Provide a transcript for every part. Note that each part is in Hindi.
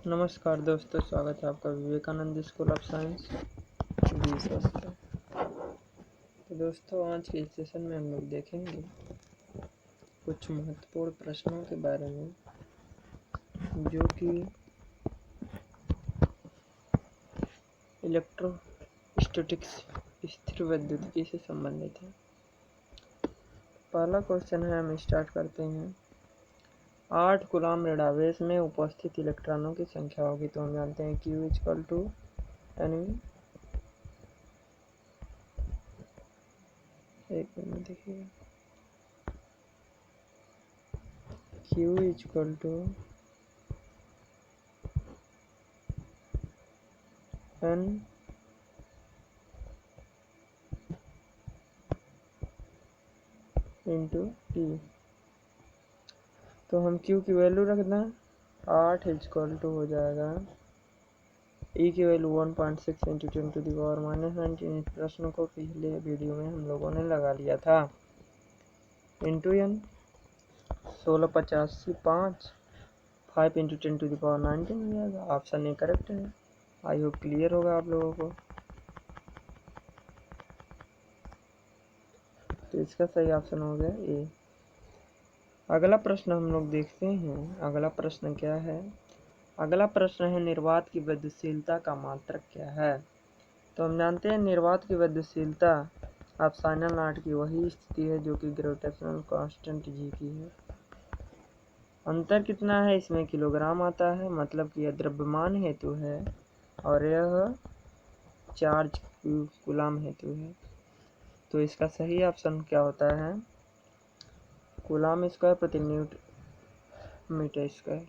नमस्कार दोस्तों, स्वागत है आपका Vivekananda school of science by Shastra. तो दोस्तों, आज के इस सेशन में हम लोग देखेंगे कुछ महत्वपूर्ण प्रश्नों के बारे में जो कि इलेक्ट्रोस्टैटिक्स स्थिर वैद्युतिकी से संबंधित है। पहला क्वेश्चन है, हम स्टार्ट करते हैं। 8 कूलाम ऋणावेश में उपस्थित इलेक्ट्रॉनों की संख्या होगी। तो हम जानते हैं Q इक्वल टू NV। एक मिनट देखिए, Q equal to N into T. तो हम Q की वैल्यू रख दें, 8 इक्वल टू हो जाएगा E की वैल्यू 1.6 इंटू 10⁻⁻⁹। इस प्रश्न को पिछले वीडियो में हम लोगों ने लगा लिया था। इंटू N 1685 5 इंटू 10⁻19 हो जाएगा। ऑप्शन ए करेक्ट है। आई होप क्लियर होगा आप लोगों को। तो इसका सही ऑप्शन हो गया ए। अगला प्रश्न हम लोग देखते हैं। अगला प्रश्न क्या है? अगला प्रश्न है, निर्वात की विद्युतशीलता का मात्रक क्या है? तो हम जानते हैं निर्वात की विद्युतशीलता एप्सिलॉन नॉट की वही स्थिति है जो कि ग्रेविटेशनल कांस्टेंट जी की है। अंतर कितना है इसमें? किलोग्राम आता है, मतलब कि यह द्रव्यमान हेतु है और यह चार्ज कूलाम हेतु है। तो इसका सही ऑप्शन क्या होता है? कूलाम स्क्वायर प्रति मीटर स्क्वायर।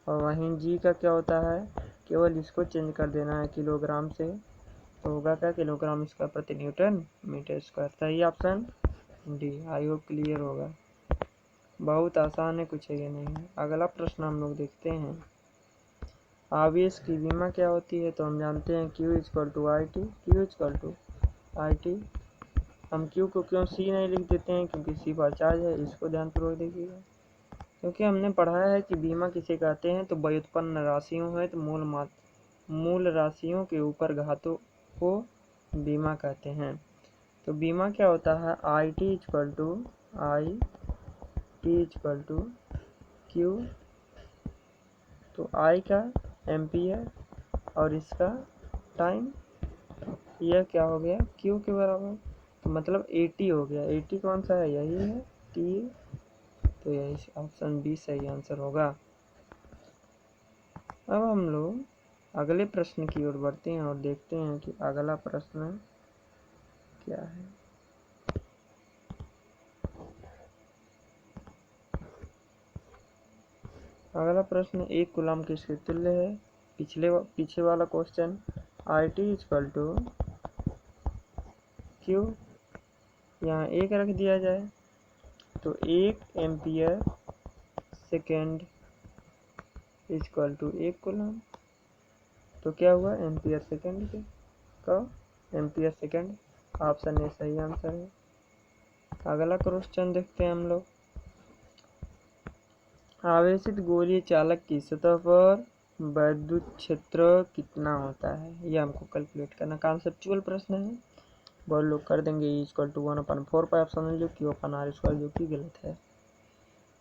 और वहीं जी का क्या होता है? केवल इसको चेंज कर देना है किलोग्राम से, तो होगा क्या? किलोग्राम स्क्वायर प्रति न्यूटन मीटर स्क्वायर। सही option D. I hope clear होगा। बहुत आसान है, कुछ ये नहीं है। अगला प्रश्न हम लोग देखते हैं। आवेश की विमा क्या होती है? तो हम जानते हैं Q equal to I T. Q equal to I T. हम Q को क्यों C नहीं लिख देते हैं? क्योंकि C पर चार्ज है। इसको ध्यानपूर्वक देखिएगा, क्योंकि हमने पढ़ा है कि बीमा किसे कहते हैं। तो व्युत्पन्न राशियों है, तो मूल राशियों के ऊपर घातों को बीमा कहते हैं। तो बीमा क्या होता है? I T equal to Q. तो आई का एम्पियर और इसका टाइम, यह क्या हो गया? क्यू के बराबर। तो मतलब 80 हो गया। 80 कौन सा है? यही है, टी। तो यही ऑप्शन बी सही आंसर होगा। अब हम लोग अगले प्रश्न की ओर बढ़ते हैं और देखते हैं कि अगला प्रश्न क्या है। अगला प्रश्न 1 कूलाम किसके तुल्य है? पीछे वाला question I T equal to Q, यहाँ 1 रख दिया जाए तो 1 ampere second equal to 1 coulomb. तो क्या हुआ? एम्पियर सेकेंड के का एम्पियर सेकेंड। ऑप्शन ए सही आंसर है। अगला क्वेश्चन देखते हैं हम लोग। आवेशित गोलीय चालक की सतह पर वैद्युत क्षेत्र कितना होता है? यह हमको कैलकुलेट करना। कॉन्सेप्चुअल प्रश्न है, बहुत लोग कर देंगे। E इक्वल टू 1/4 ऑप्शन जो Q/R², जो कि गलत है।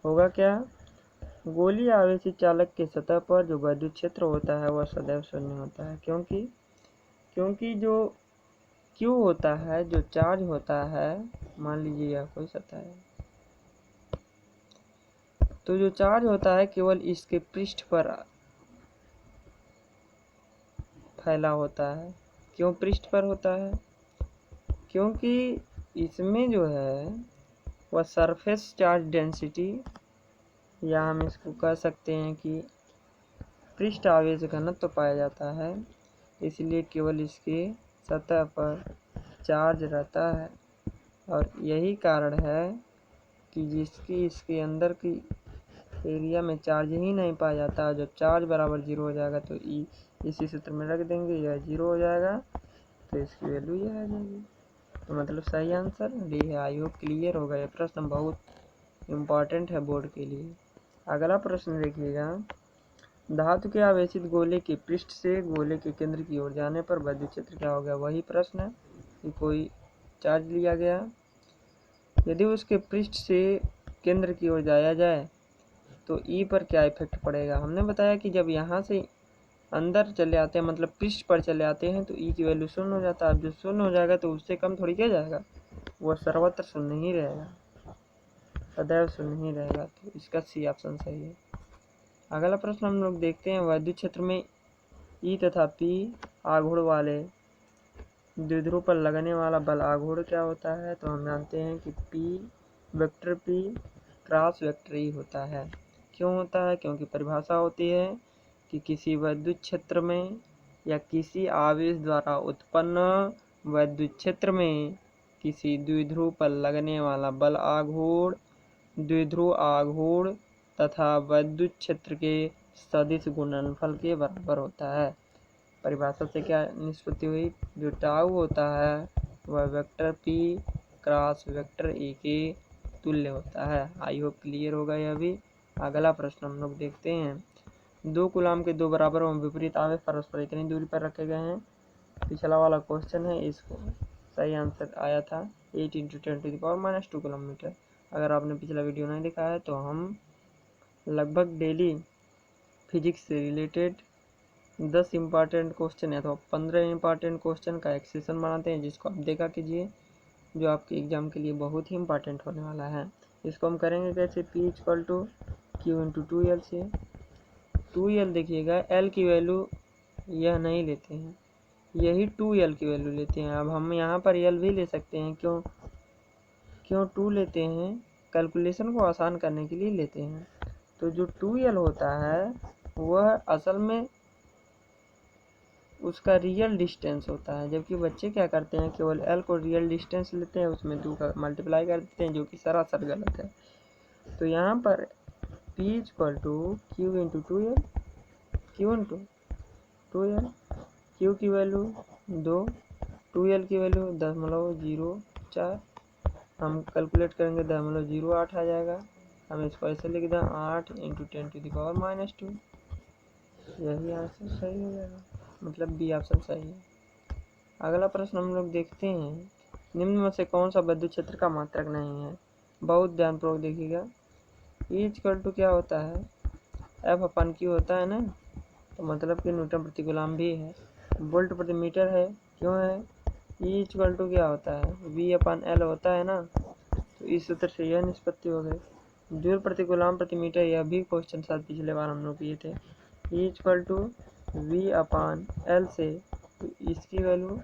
होगा क्या? गोलीय आवेशित चालक के सतह पर जो वैद्युत क्षेत्र होता है वह सदैव शून्य होता है, क्योंकि जो Q होता है, जो चार्ज होता है, मान लीजिए यह कोई सतह है, तो जो चार्ज होता है केवल इसके पृष्ठ पर फैला होता है। क्यों पृष्ठ पर होता है? क्योंकि इसमें जो है वह सरफेस चार्ज डेंसिटी, या हम इसको कह सकते हैं कि पृष्ठ आवेश घनत्व पाया जाता है, इसलिए केवल इसके सतह पर चार्ज रहता है। और यही कारण है कि जिसकी इसके अंदर की एरिया में चार्ज ही नहीं पाया जाता। जब चार्ज बराबर 0 हो जाएगा तो इसी सूत्र में रख देंगे, यह 0 हो जाएगा, तो इसकी वैल्यू यह आ जाएगी। तो मतलब सही आंसर डी है। आई होप क्लियर होगा। यह प्रश्न बहुत इम्पॉर्टेंट है बोर्ड के लिए। अगला प्रश्न देखिएगा। धातु के आवेशित गोले के पृष्ठ से गोले के केंद्र की ओर जाने पर विद्युत क्षेत्र क्या हो गया? वही प्रश्न है कि कोई चार्ज लिया गया, यदि उसके पृष्ठ से केंद्र की ओर जाया जाए तो ई पर क्या इफेक्ट पड़ेगा? हमने बताया कि जब यहाँ से अंदर चले आते हैं, मतलब पृष्ठ पर चले आते हैं, तो ई की वैल्यू शून्य हो जाता है। अब जो शून्य हो जाएगा तो उससे कम थोड़ी क्या जाएगा, वह सर्वत्र शून्य ही रहेगा, सदैव शून्य ही रहेगा। तो इसका सी ऑप्शन सही है। अगला प्रश्न हम लोग देखते हैं, विद्युत क्षेत्र में ई तथा पी आघूर्ण वाले द्विध्रुव पर लगने वाला बल आघूर्ण क्या होता है? तो हम जानते हैं कि P vector P cross vector E होता है। क्यों होता है? क्योंकि परिभाषा होती है कि किसी विद्युत क्षेत्र में या किसी आवेश द्वारा उत्पन्न विद्युत क्षेत्र में किसी द्विध्रुव पर लगने वाला बल आघूर्ण द्विध्रुव आघूर्ण तथा विद्युत क्षेत्र के सदिश गुणनफल के बराबर होता है। परिभाषा से क्या निष्पत्ति हुई? जो टाउ होता है वह vector P cross vector A के तुल्य होता है। आई होप क्लियर होगा यह भी। अगला प्रश्न हम लोग देखते हैं, 2 कूलाम के 2 बराबर एवं विपरीत आवेश परस्पर इतनी दूरी पर रखे गए हैं। पिछला वाला क्वेश्चन है, इसको सही आंसर आया था 8 × 10⁻² किलोमीटर। अगर आपने पिछला वीडियो नहीं देखा है तो हम लगभग डेली फिजिक्स से रिलेटेड 10 इम्पॉर्टेंट क्वेश्चन अथवा 15 इम्पॉर्टेंट क्वेश्चन का एक सेशन बनाते हैं, जिसको आप देखा कीजिए, जो आपके एग्जाम के लिए बहुत ही इम्पॉर्टेंट होने वाला है। इसको हम करेंगे कैसे? P = Q × 2L से। 2L देखिएगा, L की वैल्यू यह नहीं लेते हैं, यही 2L की वैल्यू लेते हैं। अब हम यहाँ पर L भी ले सकते हैं, क्यों 2 लेते हैं? कैलकुलेशन को आसान करने के लिए लेते हैं। तो जो 2L होता है वह असल में उसका रियल डिस्टेंस होता है, जबकि बच्चे क्या करते हैं, केवल L को रियल डिस्टेंस लेते हैं, उसमें 2 का मल्टीप्लाई कर देते हैं, जो कि सरासर गलत है। तो यहाँ पर P = Q × 2L, Q × 2L, Q की वैल्यू 2, 2L की वैल्यू 0.04, हम कैलकुलेट करेंगे 0.08 आ जाएगा। हम इसको ऐसे लिख दें 8 × 10⁻², यही आंसर सही हो जाएगा, मतलब बी ऑप्शन सही है। अगला प्रश्न हम लोग देखते हैं, निम्न में से कौन सा विद्युत क्षेत्र का मात्रक नहीं है? बहुत ध्यानपूर्वक देखिएगा। E = क्या होता है? F/Q होता है ना, तो मतलब कि न्यूटन प्रति कूलम भी है। वोल्ट प्रति मीटर है, क्यों है? E = क्या होता है? V/L होता है ना, तो इस सूत्र से यह निष्पत्ति हो गई। जूल प्रति कूलम प्रति मीटर, यह भी क्वेश्चन शायद पिछले बार हम लोग किए थे। E = V/L से, तो इसकी वैल्यू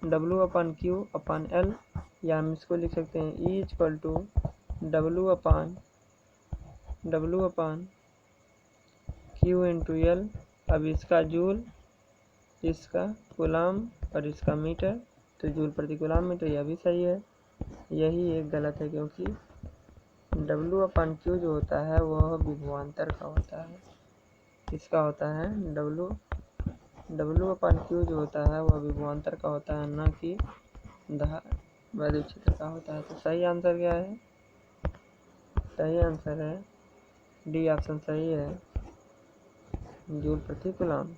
W/Q/L, या हम इसको लिख सकते हैं E = W/Q × L। अब इसका जूल, इसका कूलम और इसका मीटर, तो जूल प्रति कूलम मीटर, यह भी सही है। यही एक गलत है, क्योंकि W/Q जो होता है वह विभवांतर का होता है। इसका होता है W/Q जो होता है वह विभवांतर का होता है, न कि विद्युत क्षेत्र का होता है। तो सही आंसर क्या है? सही आंसर है डी ऑप्शन सही है, जूल प्रति कूलम।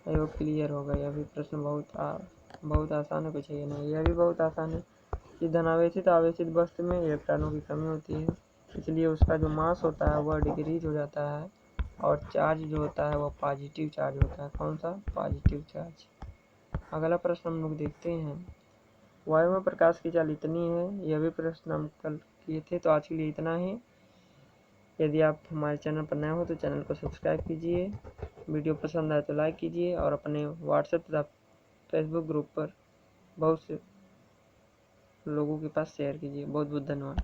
आयोग क्लियर होगा। यह भी प्रश्न बहुत आसान है, कुछ ये नहीं, यह भी बहुत आसान है कि धनावेशित आवेशित वस्तु में इलेक्ट्रॉनों की कमी होती है, इसलिए उसका जो मास होता है वह डिक्रीज हो जाता है, और चार्ज जो होता है वह पॉजिटिव चार्ज होता है। कौन सा? Positive charge. अगला प्रश्न हम लोग देखते हैं, वायु में प्रकाश की चाल इतनी है। यह भी प्रश्न हम कल किए थे। तो आज के लिए इतना ही। यदि आप हमारे चैनल पर नए हो तो चैनल को सब्सक्राइब कीजिए, वीडियो पसंद आए तो लाइक कीजिए, और अपने व्हाट्सएप तथा फेसबुक ग्रुप पर बहुत से लोगों के पास शेयर कीजिए। बहुत बहुत धन्यवाद।